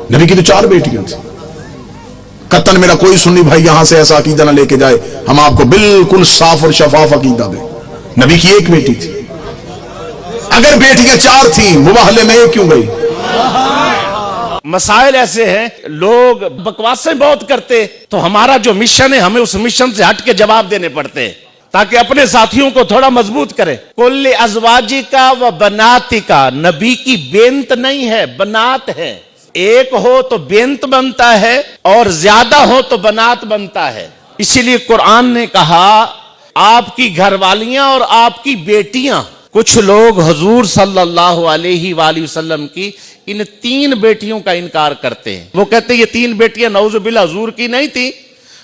نبی کی تو 4 بیٹیاں تھیں. قطن میرا کوئی سنی بھائی یہاں سے ایسا عقیدہ نہ لے کے جائے, ہم آپ کو بالکل صاف اور شفاف عقیدہ دیں. نبی کی 1 بیٹی تھی. اگر بیٹیاں 4 تھیں, مباہلے میں 1 کیوں گئی؟ مسائل ایسے ہیں, لوگ بکواسیں بہت کرتے, تو ہمارا جو مشن ہے ہمیں اس مشن سے ہٹ کے جواب دینے پڑتے ہیں تاکہ اپنے ساتھیوں کو تھوڑا مضبوط کرے. کل ازواجی کا و بناتی کا, نبی کی بنت نہیں ہے, بنات ہے. ایک ہو تو بنت بنتا ہے اور زیادہ ہو تو بنات بنتا ہے. اسی لیے قرآن نے کہا آپ کی گھر والیاں اور آپ کی بیٹیاں. کچھ لوگ حضور صلی اللہ علیہ وآلہ وسلم کی ان 3 بیٹیوں کا انکار کرتے ہیں. وہ کہتے ہیں یہ 3 بیٹیاں نعوذ باللہ حضور کی نہیں تھی.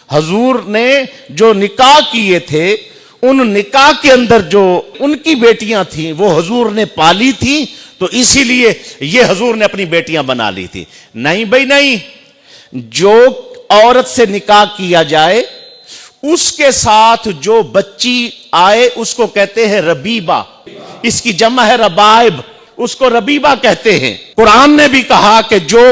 حضور نے جو نکاح کیے تھے ان نکاح کے اندر جو ان کی بیٹیاں تھیں وہ حضور نے پالی تھی, تو اسی لیے یہ حضور نے اپنی بیٹیاں بنا لی تھی. نہیں بھائی نہیں, جو عورت سے نکاح کیا جائے اس کے ساتھ جو بچی آئے اس کو کہتے ہیں ربیبہ. اس کی جمع ہے ربائب, اس کو ربیبہ کہتے ہیں. قرآن نے بھی کہا کہ جو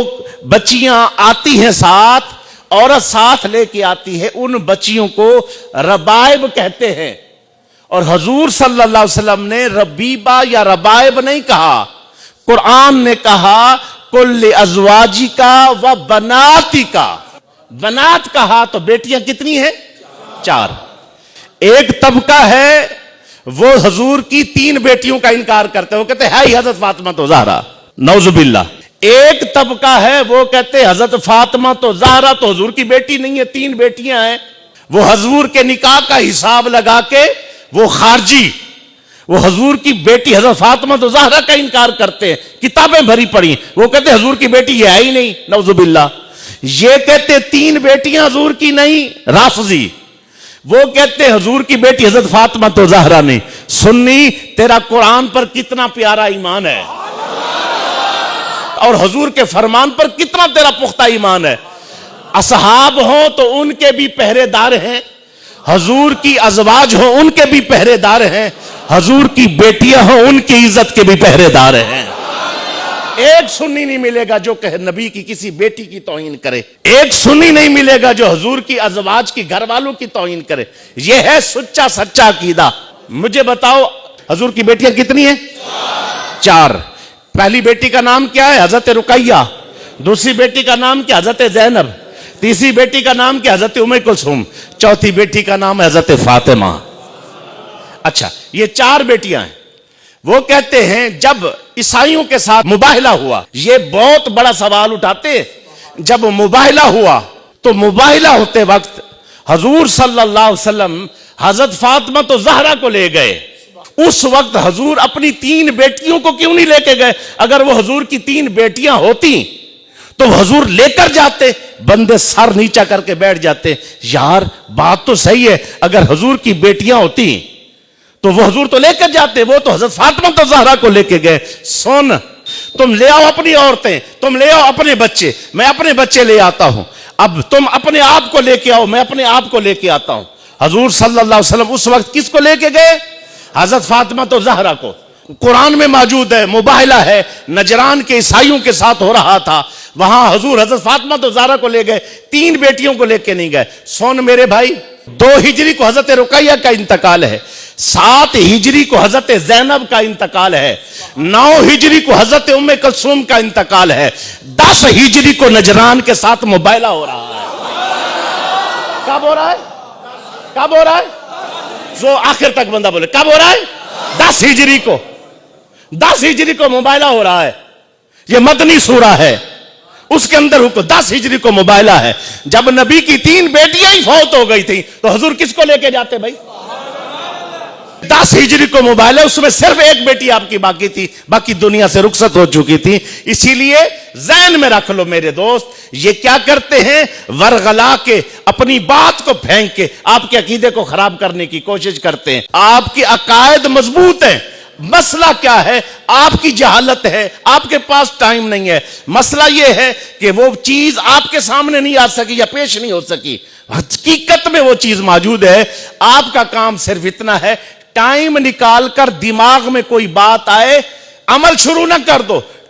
بچیاں آتی ہیں ساتھ, عورت ساتھ لے کے آتی ہے, ان بچیوں کو ربائب کہتے ہیں. اور حضور صلی اللہ علیہ وسلم نے ربیبہ یا ربائب نہیں کہا, قرآن نے کہا کل ازواجی کا و بناتی کا. بنات کہا تو بیٹیاں کتنی ہیں؟ 4. ایک طبقہ ہے وہ حضور کی 3 بیٹیوں کا انکار کرتے ہیں, وہ کہتے ہیں ہے حضرت فاطمہ تو زہرا, نعوذ باللہ. ایک طبقہ ہے وہ کہتے ہیں حضرت فاطمہ تو زہرا تو حضور کی بیٹی نہیں ہے, 3 بیٹیاں ہیں. وہ حضور کے نکاح کا حساب لگا کے وہ خارجی, وہ حضور کی بیٹی حضرت فاطمہ تو زہرا کا انکار کرتے ہیں. کتابیں بھری پڑی, وہ کہتے ہیں حضور کی بیٹی یہ ہے ہی نہیں, نعوذ باللہ. یہ کہتے ہیں 3 بیٹیاں حضور کی نہیں, رافضی. وہ کہتے ہیں حضور کی بیٹی حضرت فاطمہ تو زہرا نہیں. سنی, تیرا قرآن پر کتنا پیارا ایمان ہے اور حضور کے فرمان پر کتنا تیرا پختہ ایمان ہے. اصحاب ہوں تو ان کے بھی پہرے دار ہیں, حضور کی ازواج ہوں ان کے بھی پہرے دار ہیں, حضور کی بیٹیاں ہوں ان کی عزت کے بھی پہرے دار ہیں. ایک سنی نہیں ملے گا جو کہ نبی کی کسی بیٹی کی توہین کرے, ایک سنی نہیں ملے گا جو حضور کی ازواج کی گھر والوں کی توہین کرے. یہ ہے سچا سچا عقیدہ. مجھے بتاؤ حضور کی بیٹیاں کتنی ہیں؟ 4. پہلی بیٹی کا نام کیا ہے؟ حضرت رقیہ. دوسری بیٹی کا نام کیا؟ حضرت زینب. تیسری بیٹی کا نام کیا؟ حضرت ام کلثوم. چوتھی بیٹی کا نام ہے حضرت فاطمہ. اچھا, یہ 4 بیٹیاں ہیں. وہ کہتے ہیں جب عیسائیوں کے ساتھ مباہلہ ہوا, یہ بہت بڑا سوال اٹھاتے ہیں, جب مباہلہ ہوا تو مباہلہ ہوتے وقت حضور صلی اللہ علیہ وسلم حضرت فاطمہ تو زہرا کو لے گئے. اس وقت حضور اپنی 3 بیٹیوں کو کیوں نہیں لے کے گئے؟ اگر وہ حضور کی 3 بیٹیاں ہوتی تو حضور لے کر جاتے. بندے سر نیچا کر کے بیٹھ جاتے, یار بات تو صحیح ہے, اگر حضور کی بیٹیاں ہوتی تو وہ حضور تو لے کر جاتے, وہ تو حضرت فاطمہ تو زہرا کو لے کے گئے. سن, تم لے آؤ اپنی عورتیں, تم لے آؤ اپنے بچے, میں اپنے بچے لے آتا ہوں. اب تم اپنے آپ کو لے کے آؤ, میں اپنے آپ کو لے کے آتا ہوں. حضور صلی اللہ علیہ وسلم اس وقت کس کو لے کے گئے؟ حضرت فاطمہ تو زہرا کو. قرآن میں موجود ہے, مباہلہ ہے, نجران کے عیسائیوں کے ساتھ ہو رہا تھا, وہاں حضور حضرت فاطمہ تو زہرا کو لے گئے, 3 بیٹیوں کو لے کے نہیں گئے. سن میرے بھائی, 2 ہجری کو حضرت رقیہ کا انتقال ہے, 7 ہجری کو حضرت زینب کا انتقال ہے, 9 ہجری کو حضرت ام کلثوم کا انتقال ہے, 10 ہجری کو نجران کے ساتھ مباہلہ ہو رہا ہے. کب ہو رہا ہے؟ کب ہو رہا ہے؟ جو آخر تک بندہ بولے کب ہو رہا ہے؟ 10 ہجری کو. 10 ہجری کو مباہلہ ہو رہا ہے. یہ مدنی سورہ ہے, اس کے اندر 10 ہجری کو مباہلہ ہے. جب نبی کی 3 بیٹیاں ہی فوت ہو گئی تھی تو حضور کس کو لے کے جاتے بھائی؟ 10 ہجری کو مباہلہ, اس میں صرف 1 بیٹی آپ کی باقی تھی, باقی دنیا سے رخصت ہو چکی تھی. اسی لیے ذہن میں رکھ لو میرے دوست, یہ کیا کرتے ہیں؟ ورغلا کے اپنی بات کو پھینک کے آپ کے عقیدے کو خراب کرنے کی کوشش کرتے ہیں. آپ کے عقائد مضبوط ہیں, مسئلہ کیا ہے؟ آپ کی جہالت ہے, آپ کے پاس ٹائم نہیں ہے. مسئلہ یہ ہے کہ وہ چیز آپ کے سامنے نہیں آ سکی یا پیش نہیں ہو سکی. حقیقت میں وہ چیز موجود ہے. آپ کا کام صرف اتنا ہے, ٹائم نکال کر دماغ میں کوئی بات آئے, عمل شروع نہ کر دو,